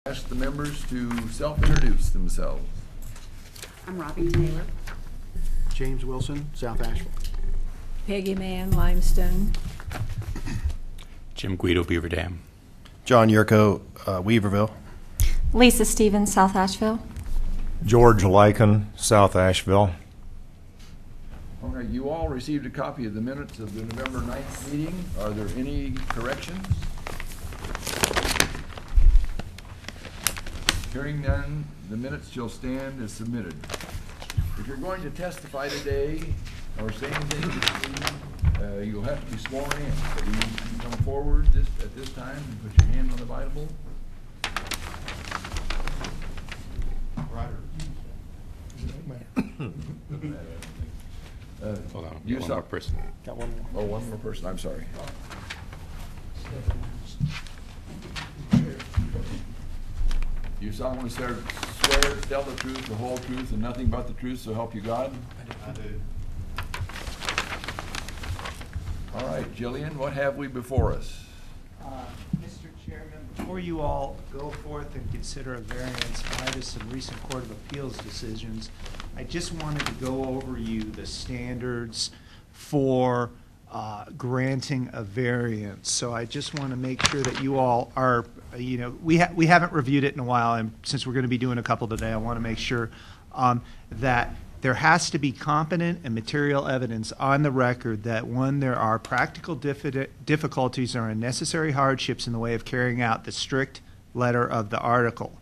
Ask the members to self-introduce themselves. I'm Robbie Taylor. James Wilson, South Asheville. Peggy Mann, Limestone. Jim Guido, Beaver Dam. John Yurko, Weaverville. Lisa Stevens, South Asheville. George Lycan, South Asheville. All right, you all received a copy of the minutes of the November 9th meeting. Are there any corrections? Hearing none, the minutes shall stand as submitted. If you're going to testify today or say anything, you'll have to be sworn in. So you can come forward at this time and put your hand on the Bible. Hold on, You one saw- more person. Got one more. Oh, one more person, I'm sorry. You solemnly swear to tell the truth, the whole truth, and nothing but the truth, so help you God? I do. All right, Jillian, what have we before us? Mr. Chairman, before you all go forth and consider a variance in light of some recent Court of Appeals decisions, I just wanted to go over you the standards for granting a variance. So I just want to make sure that you all are, we haven't reviewed it in a while, and since we're going to be doing a couple today, I want to make sure that there has to be competent and material evidence on the record that, one, there are practical difficulties or unnecessary hardships in the way of carrying out the strict letter of the article,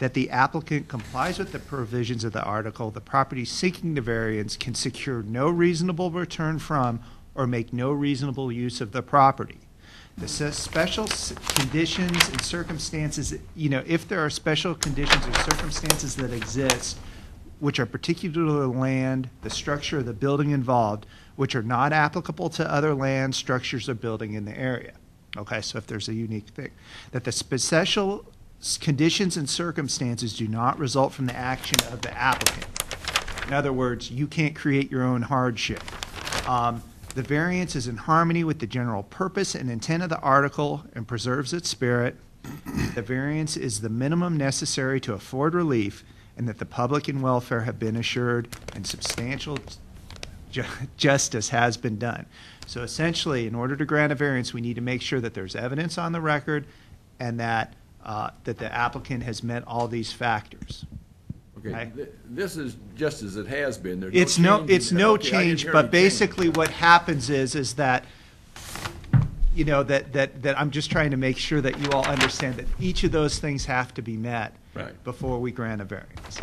that the applicant complies with the provisions of the article, the property seeking the variance can secure no reasonable return from or make no reasonable use of the property. The special conditions and circumstances, if there are special conditions or circumstances that exist, which are particular to the land, the structure of the building involved, which are not applicable to other land, structures, or building in the area. Okay, so if there's a unique thing. That the special conditions and circumstances do not result from the action of the applicant. In other words, you can't create your own hardship. The variance is in harmony with the general purpose and intent of the article and preserves its spirit. The variance is the minimum necessary to afford relief, and that the public and welfare have been assured and substantial justice has been done. So essentially, in order to grant a variance, we need to make sure that there's evidence on the record and that the applicant has met all these factors. Okay, this is just as it has been. There's It's no change, but basically what happens is that, that I'm just trying to make sure that you all understand that each of those things have to be met before we grant a variance.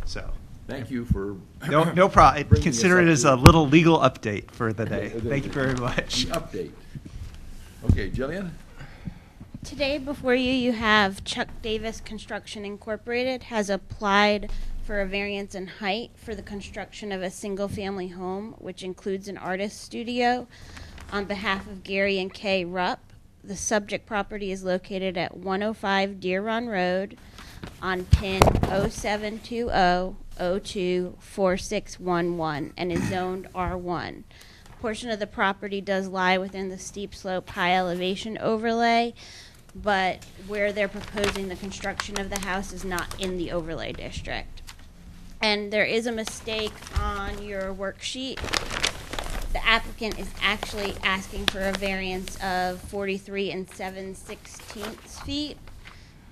So. Thank you for... No problem. Consider it as a little legal update for the day. Thank you very much. Update. Okay, Jillian? Today before you have Chuck Davis Construction Incorporated has applied for a variance in height for the construction of a single-family home, which includes an artist studio, on behalf of Gary and Kay Rupp. The subject property is located at 105 Deer Run Road on pin 0720024611 and is zoned R1. A portion of the property does lie within the steep slope high elevation overlay, but where they're proposing the construction of the house is not in the overlay district. And there is a mistake on your worksheet. The applicant is actually asking for a variance of 43 7/16 feet,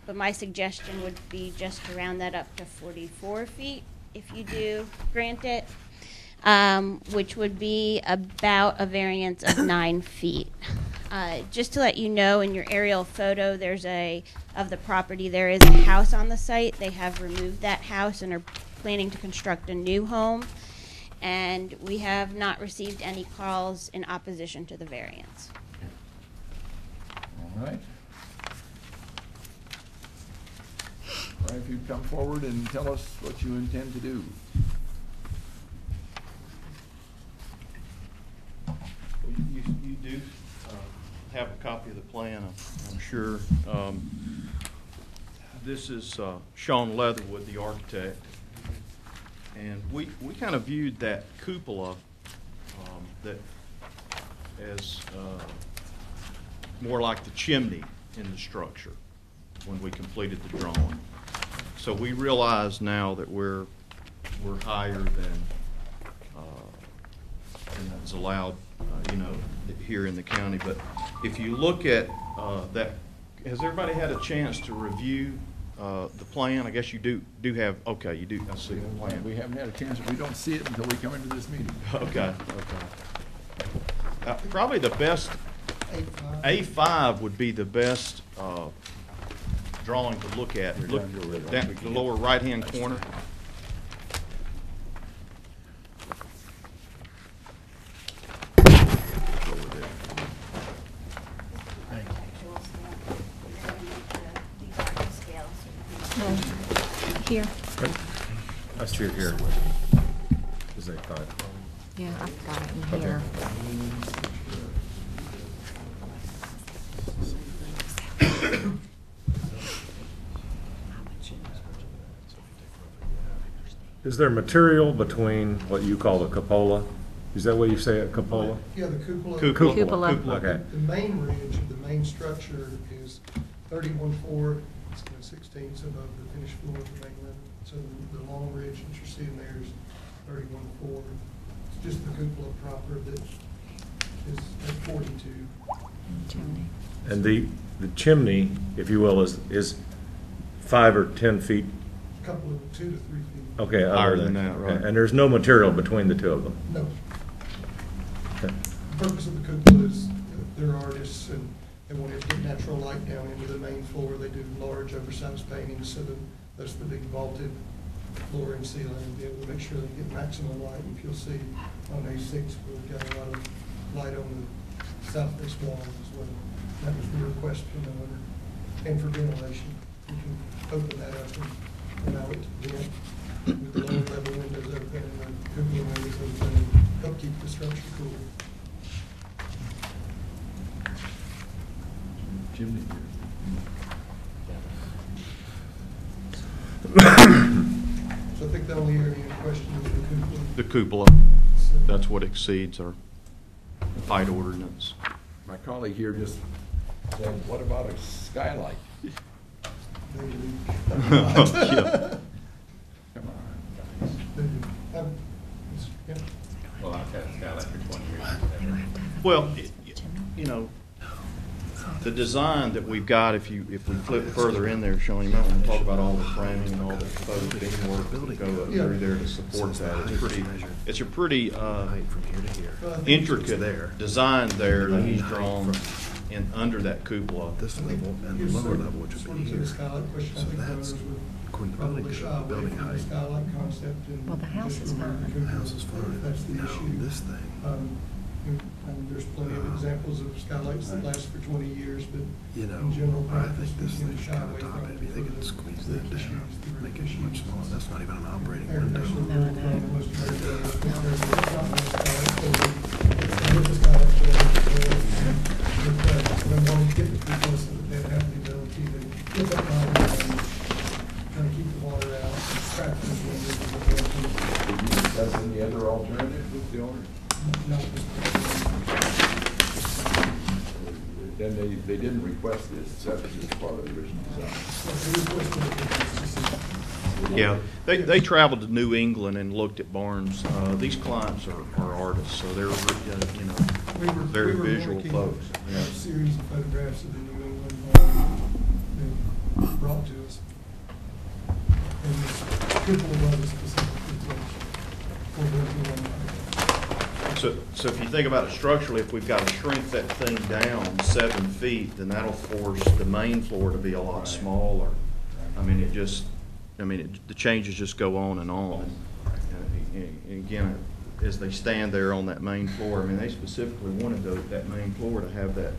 but my suggestion would be just to round that up to 44 feet if you do grant it, which would be about a variance of 9 feet. Just to let you know, in your aerial photo, of the property, there is a house on the site. They have removed that house and are planning to construct a new home, and we have not received any calls in opposition to the variance. All right. All right, if you come forward and tell us what you intend to do. You do have a copy of the plan, I'm sure. This is Sean Leatherwood, the architect, and we kind of viewed that cupola that as more like the chimney in the structure. when we completed the drawing. So we realize now that we're higher than that's allowed, here in the county. But if you look at that, has everybody had a chance to review the plan? I guess you do have, okay, you do, I see the plan. We haven't had a chance, we don't see it until we come into this meeting. Okay. Probably the best, A5 would be the best drawing to look at. Look down the lower right-hand corner. Here. That's here. Is A5? Yeah, I've got it in here. Is there material between what you call the cupola? Is that what you say it, cupola? Yeah, the cupola. Cupola. Okay. The main ridge of the main structure is 31.4, it's 16ths above the finished floor of the main level. So the long ridge that you're seeing there is 31.4. It's just the cupola proper that is at 42. Chimney. And the chimney, if you will, is 5 or 10 feet? A couple of 2 to 3 feet. Okay. Higher other than that, right. Okay. And there's no material between the two of them? No. Okay. The purpose of the cupola is they're artists and they want to get natural light down into the main floor. They do large oversized paintings, so that's the big vaulted floor and ceiling, and be able to make sure they get maximum light. If you'll see on A6, we've got a lot of light on the southwest wall as well. That was the request from the owner. And for ventilation, we can open that up and allow it to vent with the lower level windows open and the cupola windows open and help keep the structure cool. Chimney. So I think the only area in question is the cupola. The cupola, that's what exceeds our height ordinance. My colleague here just said, what about a skylight? They do. Yeah. Come on. They do. Yeah. Well, I've had a skylight for 20 years. Well, the design that we've got, if we flip further in there, Sean, you might want to talk about all the framing and all the proposed fitting work that go up through there to support that. It's a pretty intricate design there that he's drawn in under that cupola. This level and the lower level, which would be here. So that's according to building code, building height. Well, the house is fine. The house is fine. That's the Now, issue. this thing, And there's plenty of examples of skylights that last for 20 years, but you know, in general I practice, think this we thing's shy kind away of top from heavy. it They for can the- squeeze the that down, issues, the make it issues. much smaller. That's not even an operating Air window. conditioning, No, no. most of our buildings, it's not one skylight, so it's a skylight, so we want to get the people so that they have the ability to get that light and kind of keep the water out, scratch those windows. Did you discuss any other alternative with the owner? No. Then they didn't request this, that was just part of the original design. Yeah, they traveled to New England and looked at barns. These clients are artists, so they're, very visual mimicking folks. A series of photographs of the New England they brought to us. And this cupola was specifically for working on that. So if you think about it structurally, if we've got to shrink that thing down 7 feet, then that'll force the main floor to be a lot smaller. I mean, the changes just go on and on. And again, as they stand there on that main floor, I mean, they specifically wanted that main floor to have that,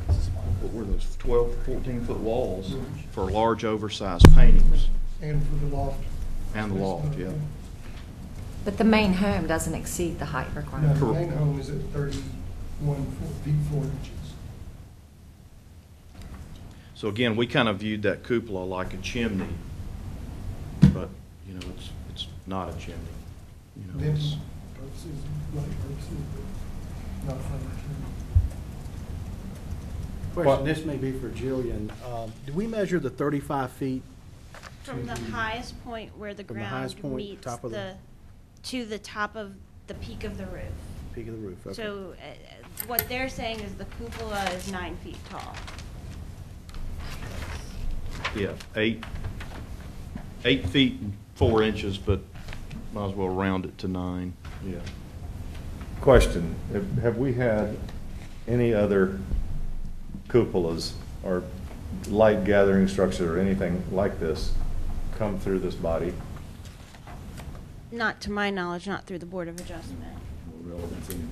what were those, 12, 14-foot walls for large oversized paintings. And for the loft. And the loft, yeah. But the main home doesn't exceed the height No, requirement. the main home is at 31 feet 4 inches. So again, we kind of viewed that cupola like a chimney, but, it's not a chimney. Venting purposes, light purposes, but not furniture. Question, this may be for Jillian. Did we measure the 35 feet From the highest point where the From the ground highest point, meets top of the- to the top of the peak of the roof. peak of the roof? Okay. So what they're saying is the cupola is 9 feet tall. Yeah, 8 feet and 4 inches, but might as well round it to 9. Yeah. Question, have we had any other cupolas or light gathering structure or anything like this come through this body? Not to my knowledge, not through the Board of Adjustment. No relevance anyway.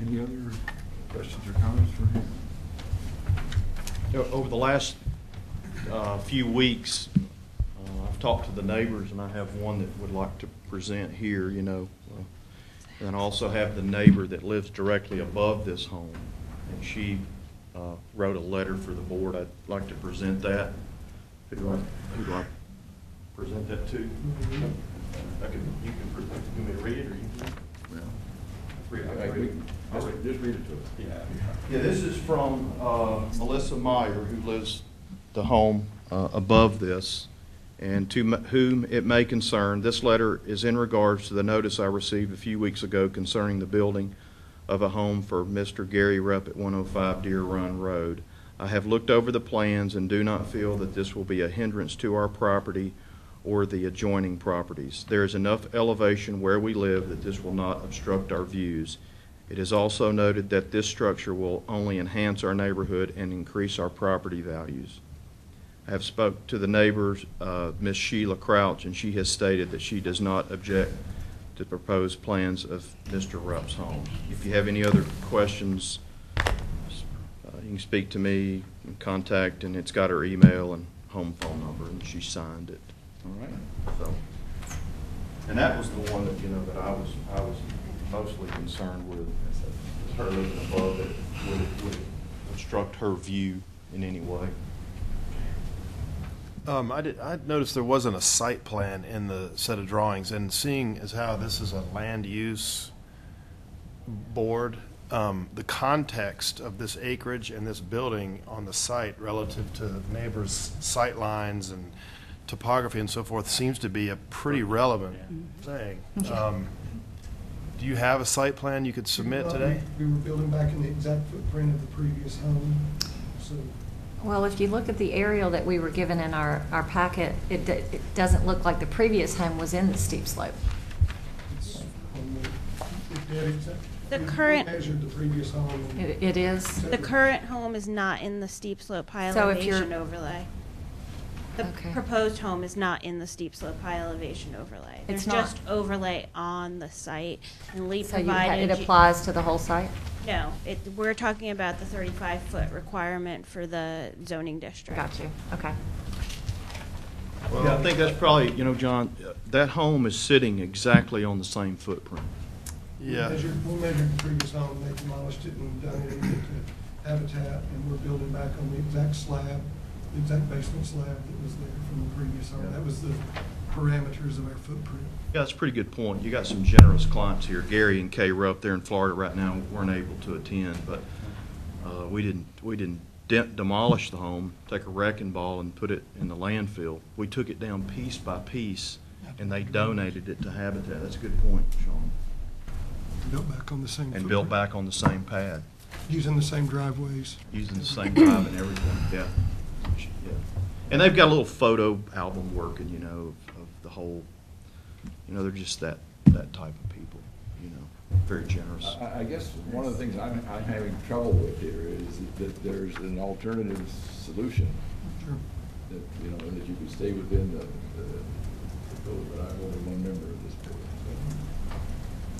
Any other questions or comments for him? Over the last few weeks, I've talked to the neighbors, and I have one that would like to present here, you know. And I also have the neighbor that lives directly above this home, and she wrote a letter for the board. I'd like to present that. Who do I present that to? You can me to read it, or you can? Just read it to us. Yeah, this is from Melissa Meyer, who lives the home above this, and to whom it may concern. This letter is in regards to the notice I received a few weeks ago concerning the building of a home for Mr. Gary Rupp at 105 Deer Run Road. I have looked over the plans and do not feel that this will be a hindrance to our property or the adjoining properties. There is enough elevation where we live that this will not obstruct our views. It is also noted that this structure will only enhance our neighborhood and increase our property values. I have spoke to the neighbors, Ms. Sheila Crouch, and she has stated that she does not object to proposed plans of Mr. Rupp's home. If you have any other questions, you can speak to me and contact, and it's got her email and home phone number, and she signed it. All right. So, and that was the one that, you know, that I was mostly concerned with, her living above it. Would it obstruct her view in any way? I noticed there wasn't a site plan in the set of drawings, and seeing as how this is a land use board, the context of this acreage and this building on the site relative to neighbors' sight lines and topography and so forth seems to be a pretty relevant thing. Do you have a site plan you could submit today? We were building back in the exact footprint of the previous home, so. Well, if you look at the aerial that we were given in our packet, it doesn't look like the previous home was in the steep slope. It's it did exact. The we current- measured the previous home. and- It is? The current home is not in the steep slope high So if you're- elevation overlay. The Okay. proposed home is not in the steep slope high elevation overlay. It's There's not? just overlay on the site, and Lee So it provided. applies to the whole site? No, we're talking about the 35-foot requirement for the zoning district. Got you, okay. Yeah, I think that's probably, you know, John, that home is sitting exactly on the same footprint. Yeah. We measured the previous home, they demolished it and done it into habitat, and we're building back on the exact slab, the exact basement slab that was there from the previous home. That was the parameters of our footprint. Yeah, that's a pretty good point. You got some generous clients here. Gary and Kay are up there in Florida right now, weren't able to attend, but we didn't demolish the home, take a wrecking ball and put it in the landfill. We took it down piece by piece, and they donated it to Habitat. That's a good point, Sean. Built back on the same And footprint. built back on the same pad, Using the same driveways. using the same drive and everything, yeah. Yeah. And they've got a little photo album working, you know, of the whole, you know, they're just that type of people, you know, very generous. I guess one of the things I'm having trouble with here is that there's an alternative solution. Sure. That, you know, that you could stay within the code, but I'm only one member of this board.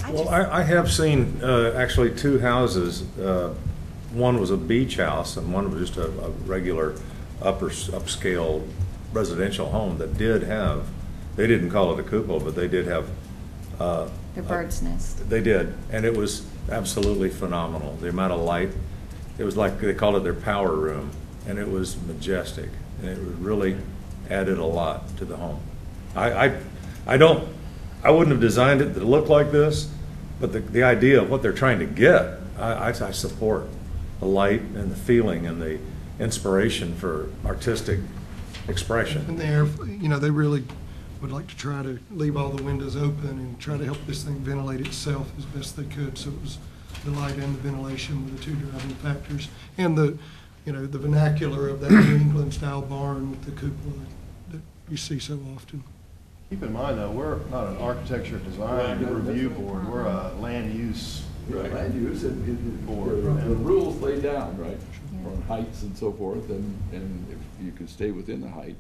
Well, I have seen actually two houses. One was a beach house and one was just a regular upscale residential home that did have, they didn't call it a cupola, but they did have The bird's nest. They did, and it was absolutely phenomenal. The amount of light, it was like they called it their power room, and it was majestic, and it really added a lot to the home. I wouldn't have designed it to look like this, But the idea of what they're trying to get, I support the light and the feeling and the inspiration for artistic expression. And there, they really would like to try to leave all the windows open and try to help this thing ventilate itself as best they could. So it was the light and the ventilation were the two driving factors. And the vernacular of that New England style barn with the cupola that you see so often. Keep in mind, though, we're not an architecture design review board, we're a land use. Right, land use, and the rules laid down, right, on heights and so forth, and if you could stay within the height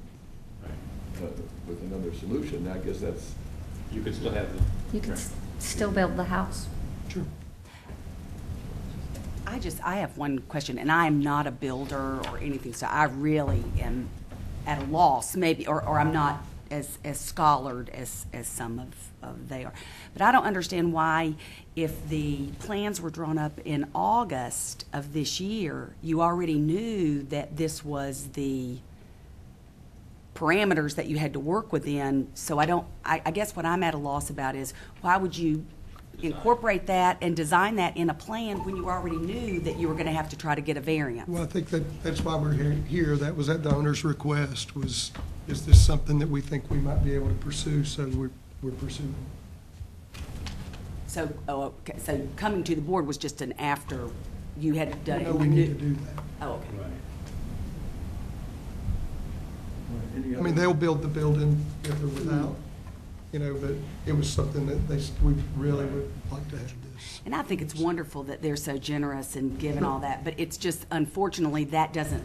with another solution, I guess that's. You could still have You can still build the house. Sure. I have one question, and I am not a builder or anything, so I really am at a loss, maybe, or I'm not as scholared as some of they are. But I don't understand why, if the plans were drawn up in August of this year, you already knew that this was the parameters that you had to work within. So I guess what I'm at a loss about is, why would you incorporate that and design that in a plan when you already knew that you were going to have to try to get a variance? Well, I think that's why we're here. That was at the owner's request, is this something that we think we might be able to pursue, so we're pursuing. So, okay. So coming to the board was just an after you had done it? No, we need to do that. Oh, okay. I mean, they'll build the building with or without, but it was something that we really would like to have this. And I think it's wonderful that they're so generous and giving all that, but it's just, unfortunately, that doesn't,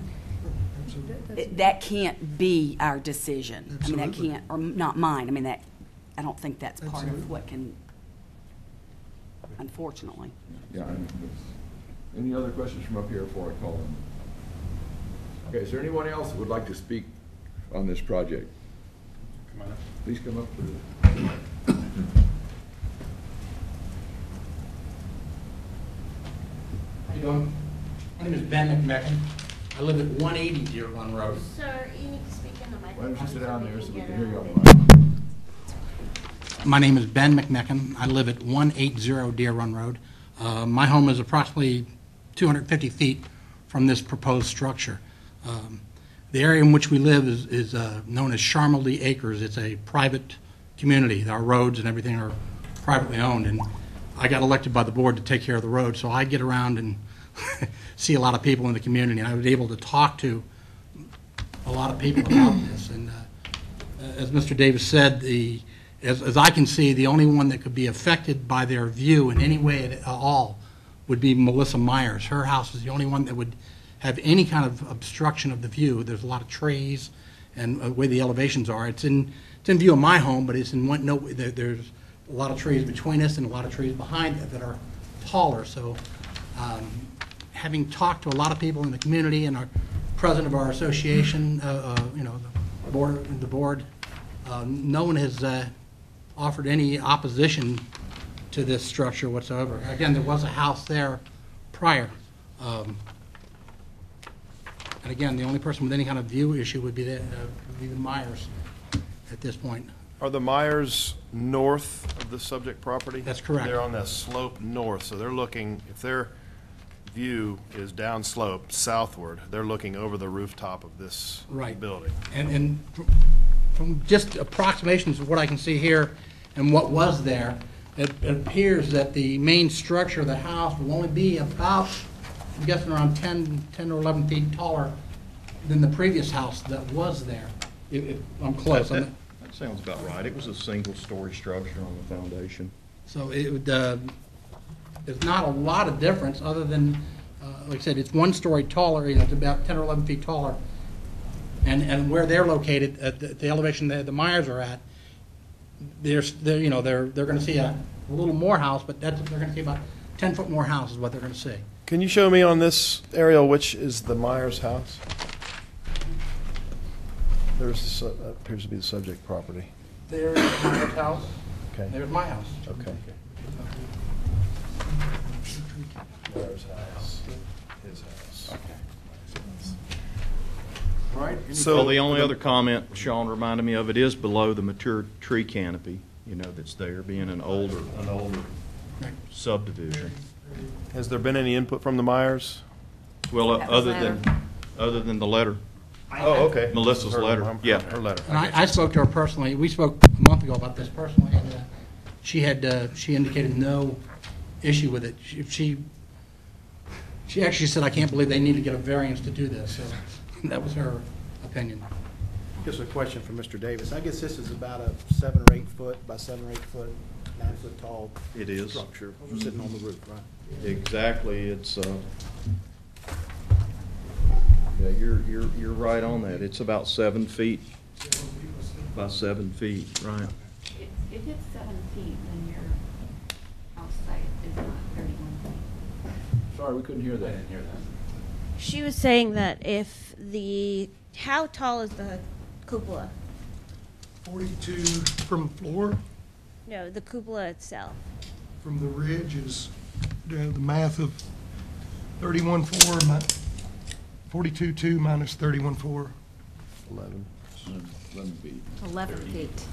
that can't be our decision. Absolutely. I mean, that can't, or not mine. I mean, I don't think that's part Absolutely. of what can, unfortunately. Yeah. Any other questions from up here before I call them? Okay, is there anyone else that would like to speak on this project? Come on. Please come up. How you doing? My name is Ben McMecken. I live at 180 Deer Run Road. Sir, you need to speak in the Why microphone. don't you sit down there so we can hear you on on the My name is Ben McMecken. I live at 180 Deer Run Road. My home is approximately 250 feet from this proposed structure. The area in which we live is known as Charmeldy Acres. It's a private community. Our roads and everything are privately owned, and I got elected by the board to take care of the road, so I get around and see a lot of people in the community, and I was able to talk to a lot of people about this. And as Mr. Davis said, as I can see, the only one that could be affected by their view in any way at all would be Melissa Myers. Her house is the only one that would have any kind of obstruction of the view. There's a lot of trees, and the way the elevations are, it's in view of my home, but it's in one, no, there's a lot of trees between us and a lot of trees behind it that are taller. So having talked to a lot of people in the community and our president of our association, the board, no one has offered any opposition to this structure whatsoever. Again, there was a house there prior. And again, the only person with any kind of view issue would be the Myers at this point. Are the Myers north of the subject property? That's correct. They're on the slope north, so they're looking, if their view is downslope southward, they're looking over the rooftop of this Right. building. And from just approximations of what I can see here and what was there, it appears that the main structure of the house will only be about, I'm guessing around 10 or 11 feet taller than the previous house that was there. I'm close. That sounds about right. It was a single-story structure on the foundation. So it would, there's not a lot of difference other than, like I said, it's one story taller, it's about 10 or 11 feet taller. And where they're located, at the elevation that the Myers are at, they're going to see a little more house, but they're going to see about 10 foot more house is what they're going to see. Can you show me on this aerial which is the Myers house? There's appears to be the subject property. There's Myers' house. Okay. There's my house. Okay. Myers' house. His house. All right. So the only other comment Sean reminded me of, it is below the mature tree canopy, that's there, being an older subdivision. Has there been any input from the Myers? Well, That was other than the letter, Oh, okay. Melissa's letter, yeah. Her letter. And I spoke to her personally. We spoke a month ago about this personally, and she indicated no issue with it. She actually said, "I can't believe they need to get a variance to do this." So that was her opinion. Just a question for Mr. Davis. I guess this is about a 7 or 8 foot by 7 or 8 foot, 9 foot tall It is. structure sitting on the roof, right? Exactly, it's, yeah, you're right on that. It's about 7 feet by 7 feet, right. If it's 7 feet, then your house site is not 31 feet. Sorry, we couldn't hear that. She was saying that if how tall is the cupola? 42 from the floor, No, the cupola itself. from the ridge is, the math of 31.4, 42.2 minus 31.4. 11. 11 feet. 11 feet.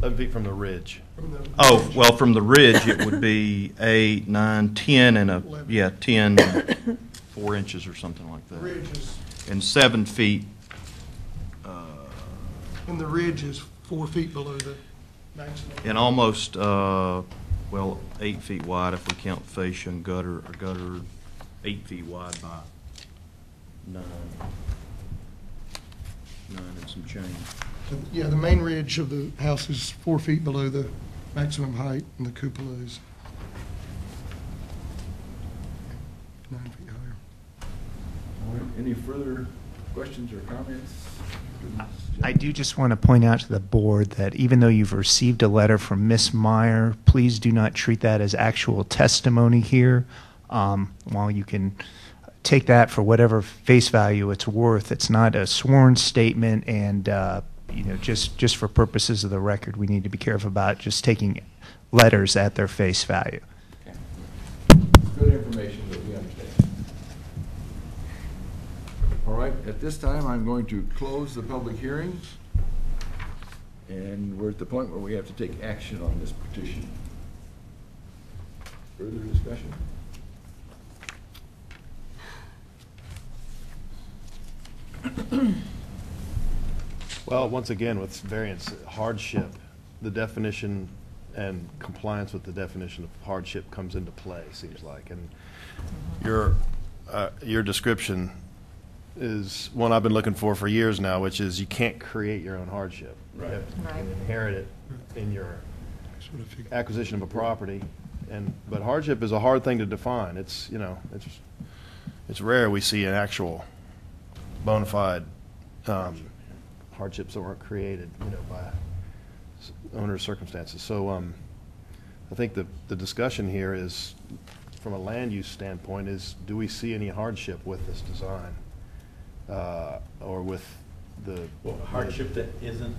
11 feet from the ridge. From the Oh, ridge. well, from the ridge, it would be 8, 9, 10, and 10, 4 inches or something like The that. ridge is, And 7 feet, and the ridge is 4 feet below the maximum. and almost, 8 feet wide if we count fascia and gutter, 8 feet wide by 9. 9 and some change. Yeah, the main ridge of the house is 4 feet below the maximum height, and the cupola is 9 feet higher. All right, any further questions or comments? I do just want to point out to the board that even though you've received a letter from Miss Meyer, please do not treat that as actual testimony here. While you can take that for whatever face value it's worth, it's not a sworn statement, and just for purposes of the record, we need to be careful about just taking letters at their face value. Good information that we understand. All right, at this time, I'm going to close the public hearing. And we're at the point where we have to take action on this petition. Further discussion? Well, once again, with variance hardship, the definition and compliance with the definition of hardship comes into play, seems like. And your description is one I've been looking for years now, which is you can't create your own hardship. Right. You have to inherit it in your Sort of figure. acquisition of a property. But hardship is a hard thing to define. It's rare we see an actual bona fide hardships that weren't created, by owner's circumstances. So I think the discussion here is, from a land use standpoint, is do we see any hardship with this design, or with the hardship that isn't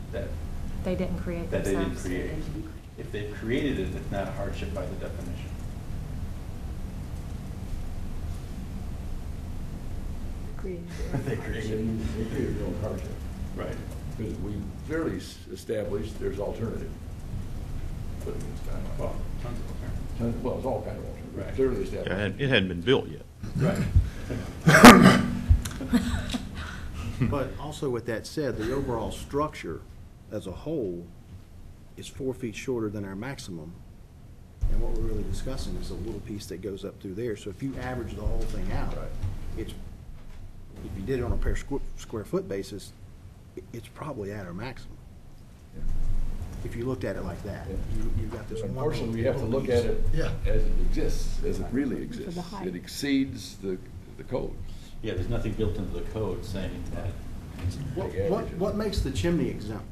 They didn't create that they didn't themselves. create. If they've created it, it's not a hardship by the definition. They created it. They created their own hardship. Right. Because we clearly established there's alternative. But it's kind of, Well, tons of alternatives. well, it's all kind of alternative. Right. Clearly established. It hadn't been built yet. Right. But also with that said, the overall structure as a whole is 4 feet shorter than our maximum. And what we're really discussing is a little piece that goes up through there. So if you average the whole thing out, it's, if you did it on a per square foot basis, it's probably at our maximum. Yeah. If you looked at it like that, you've got this one. Unfortunately, we have to look at it Yeah. as it exists, as it really For exists. the height. It exceeds the codes. Yeah, there's nothing built into the code saying that. What makes the chimney exempt?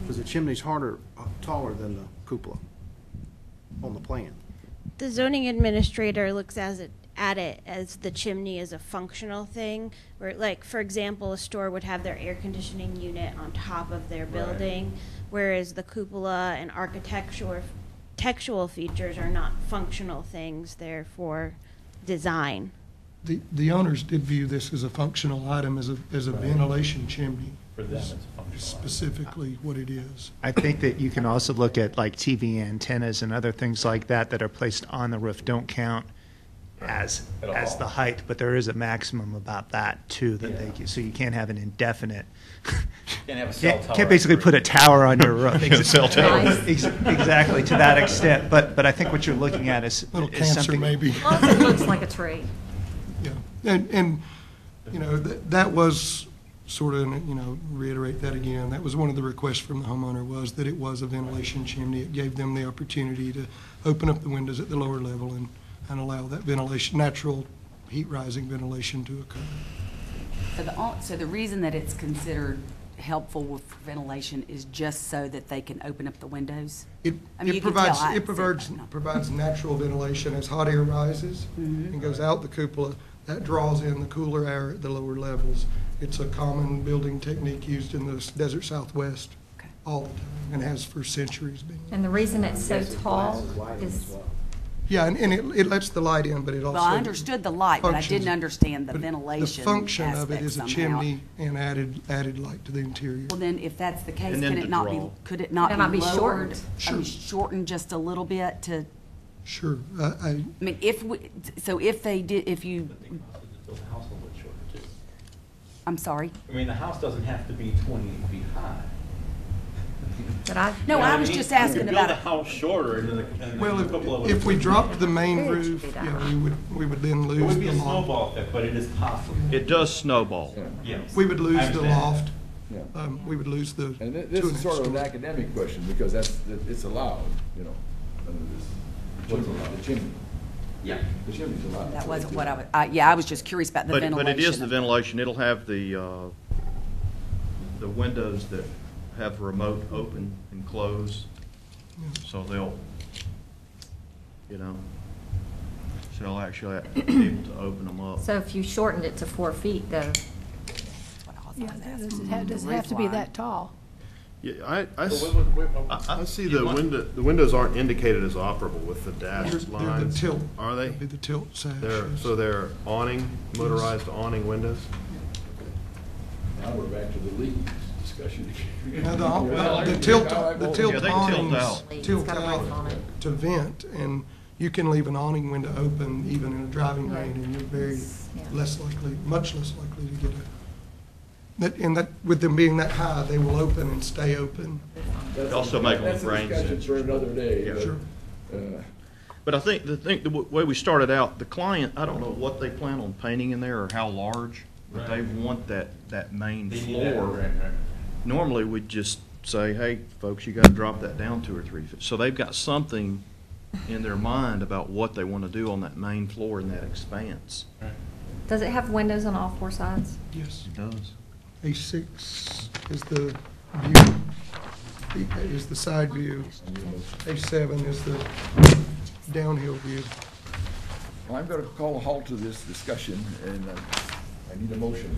Because the chimney's taller than the cupola on the plan. The zoning administrator looks at it as the chimney is a functional thing, where, like, for example, a store would have their air conditioning unit on top of their building, whereas the cupola and architectural features are not functional things, they're for design. The owners did view this as a functional item, as a ventilation chimney. For them, it's functional. Specifically what it is. I think that you can also look at like TV antennas and other things like that are placed on the roof don't count as the height, but there is a maximum about that too that they can, so you can't have an indefinite. Can't have a cell tower. Can't basically put a tower on your roof. Cell tower. Exactly, to that extent. But I think what you're looking at is Little is cancer something. maybe. As long as it looks like a tree. Yeah, and, you know, that was sort of, you know, reiterate that again, that was one of the requests from the homeowner, was that it was a ventilation chimney. It gave them the opportunity to open up the windows at the lower level and allow that ventilation, natural heat rising ventilation to occur. So the reason that it's considered helpful with ventilation is just so that they can open up the windows? It provides natural ventilation as hot air rises and goes out the cupola. That draws in the cooler air at the lower levels. It's a common building technique used in the desert Southwest all the time, and has for centuries been. And the reason it's so tall is, Yeah, and it lets the light in, but it also. Well, I understood the light, but I functions- didn't understand the but ventilation The function of it aspect is a somehow. chimney and added light to the interior. Well, then, if that's the case, And then can the it not be, draw. could it not Could it not be be lowered? shortened? I mean, shortened just a little bit to, Sure, I mean, if they did, if you, Build a house a little bit shorter too. I'm sorry? I mean, the house doesn't have to be 20 feet high. but I, No, You know what I was mean? just asking You about build it. a house shorter and then well, a couple of. if we dropped the main Bridge roof, would be yeah, down. we would then It lose would be the a loft. snowball effect, but it is possible. It does snowball. Yes. We would lose I the understand. loft. Yeah. We would lose the. And this is sort of an 2.5 academic question, because it's allowed, you know, under this, what's allowed, the chimney. Yeah. The chimney's allowed. That wasn't what I was just curious about the But ventilation. it is the of- ventilation. It'll have the windows that have remote open and close. So they'll, you know, so they'll actually be able to open them up. so if you shortened it to 4 feet though, That's what I was Yeah, asking. does it have to be that tall? Yeah, I see You the want- windows aren't indicated as operable with the They're dashed the lines. tilt. Are they? That'd be the tilt sash. So they're awning, motorized awning windows? Now we're back to the leads discussion. Now, the tilt Yeah, they tilt awnings out. tilt It's got a roof on out it. to vent, and you can leave an awning window open even in a driving Yeah. rain, and you're very Yeah. much less likely to get with them being that high, they will open and stay open. Also make them That's a rain discussion for another day. Yeah. but, Sure. But I think the way we started out, the client, I don't know what they plan on painting in there or how large, but they want that main They need that, floor. right. Normally, we'd just say, hey, folks, you gotta drop that down 2 or 3 feet. So they've got something in their mind about what they wanna do on that main floor in that expanse. does it have windows on all 4 sides? Yes. It does. A6 is the view, is the side view. A7 is the downhill view. Well, I'm going to call a halt to this discussion, and I need a motion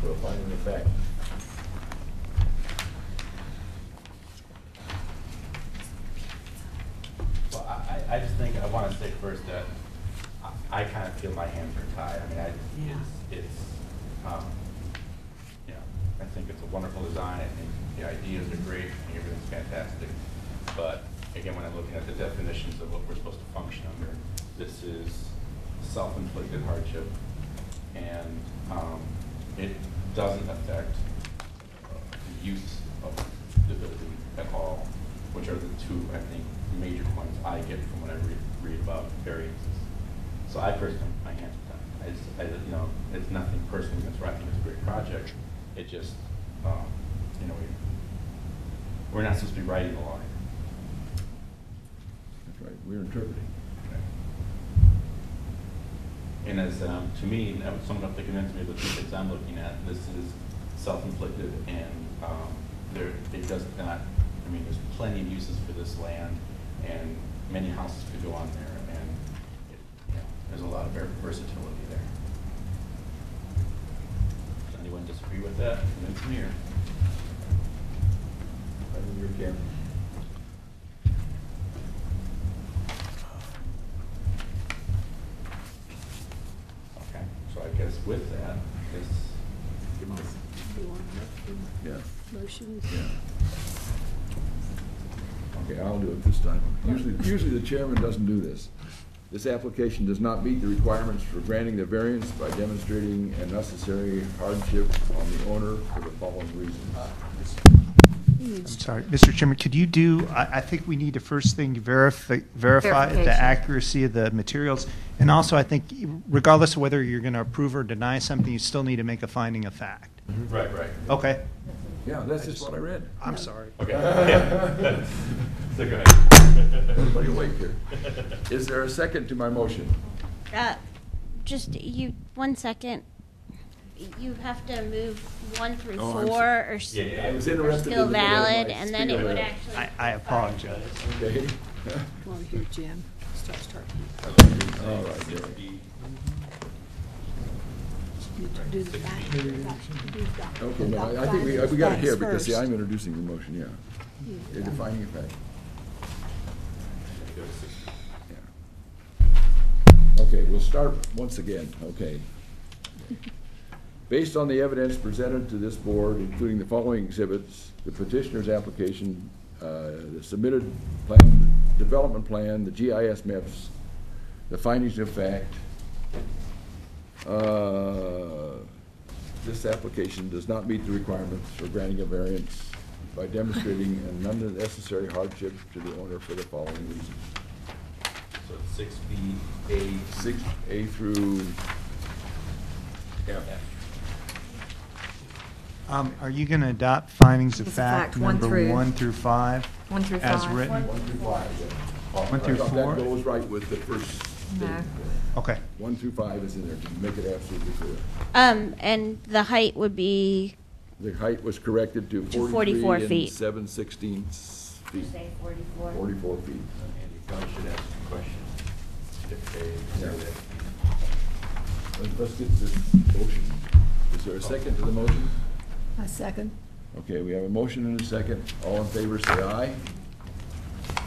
for a finding of fact. Well, I just think, I want to say first that I kind of feel my hands are tied. I mean, it's, you know, I think it's a wonderful design. I think the ideas are great, I think everything's fantastic. But again, when I'm looking at the definitions of what we're supposed to function under, this is self-inflicted hardship. And it doesn't affect the use of the building at all, which are the 2, I think, major points I get from when I read about variances. So I personally, my hands are tied. You know, it's nothing personally against Rocking. It's a great project. It just, you know, we're not supposed to be writing the law here. That's right, we're interpreting. And as, to me, someone have to convince me of the 2 things I'm looking at. This is self-inflicted, and it does not, I mean, there's plenty of uses for this land, and many houses could go on there, and you know, there's a lot of versatility there. Does anyone disagree with that? Convince me, or? Right in your camp. Okay. guess with that, is, Yeah. Motion. Yeah. Okay, I'll do it this time. Usually the chairman doesn't do this. This application does not meet the requirements for granting the variance by demonstrating a necessary hardship on the owner for the following reasons. I'm sorry, Mr. Chairman, could you do, I think we need to first thing verify the Verification. accuracy of the materials. And also, I think regardless of whether you're going to approve or deny something, you still need to make a finding of fact. right, right. Okay. Yeah, that's just what I read. I'm sorry. Okay. Yeah. So go ahead. Everybody awake here. Is there a second to my motion? Just, 1 second. You have to move 1 through Oh, 4 or I was interrupted still in the middle of my valid, and then it spiel would there. actually. I apologize. Okay. Come on here, Jim. Start. All right, Jerry. You do the back. Okay, no, I think we got it here, because, see, I'm introducing the motion, yeah. You're defining a fact. Yeah. Okay, we'll start once again, okay. Based on the evidence presented to this board, including the following exhibits, the petitioner's application, the submitted plan, development plan, the GIS maps, the findings of fact, this application does not meet the requirements for granting a variance by demonstrating an unnecessary hardship to the owner for the following reasons. So it's 6B, A. 6A through F. Are you going to adopt findings of Findings of fact, fact one number through- 1 through 5? 1 through 5. As written? 1 through 5, yeah. 1 through I thought 4? that goes right with the first No. statement. Okay. 1 through 5 is in there to make it absolutely clear. And the height would be, The height was corrected to To 43 44 and feet. 7/16 feet. say 44. 44 feet. And you probably should ask the question if they Yeah. say that. Let's get this motion. Is there a second to the motion? A second. Okay, we have a motion and a second. All in favor, say aye.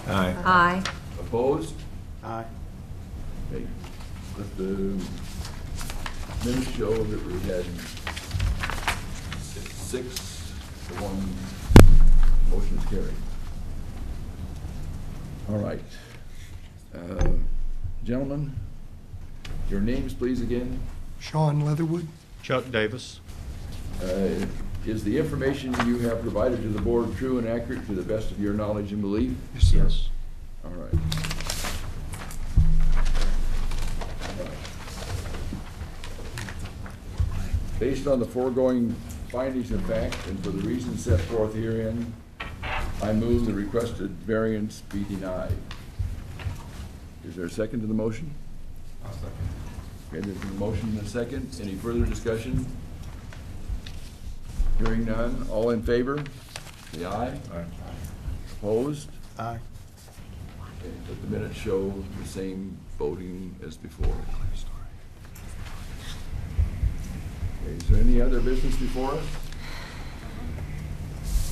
Aye. Aye. Opposed? Aye. Okay. Let the minutes show that we had 6-1. Motion is carried. All right. Gentlemen, your names, please, again. Sean Leatherwood. Chuck Davis. Is the information you have provided to the board true and accurate to the best of your knowledge and belief? Yes, sir. Yes. All right. All right. Based on the foregoing findings of fact and for the reasons set forth herein, I move the requested variance be denied. Is there a second to the motion? I'll second. Okay, there's a motion and a second. Any further discussion? Hearing none. All in favor? Say aye. Aye. Opposed? Aye. Okay, let the minutes show the same voting as before. Okay, is there any other business before us?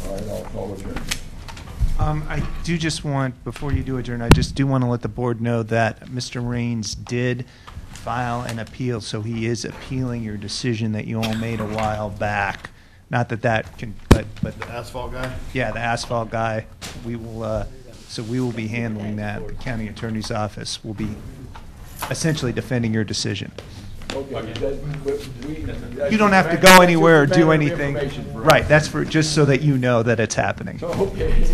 All right, I'll call adjourn. I do just want, before you do adjourn, I just do want to let the board know that Mr. Raines did file an appeal, so he is appealing your decision that you all made a while back. Not that that can, but The asphalt guy? yeah, the asphalt guy, we will, so we will be handling that. The county attorney's office will be essentially defending your decision. Okay. But You don't have to go anywhere or That's just a do matter of anything. information for us. Right, that's for, just so that you know that it's happening. Okay.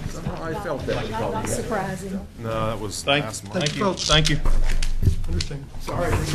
Somehow I felt that. Not surprising. No, that was Thank asthma. you. folks. Thank you. Understand. Sorry.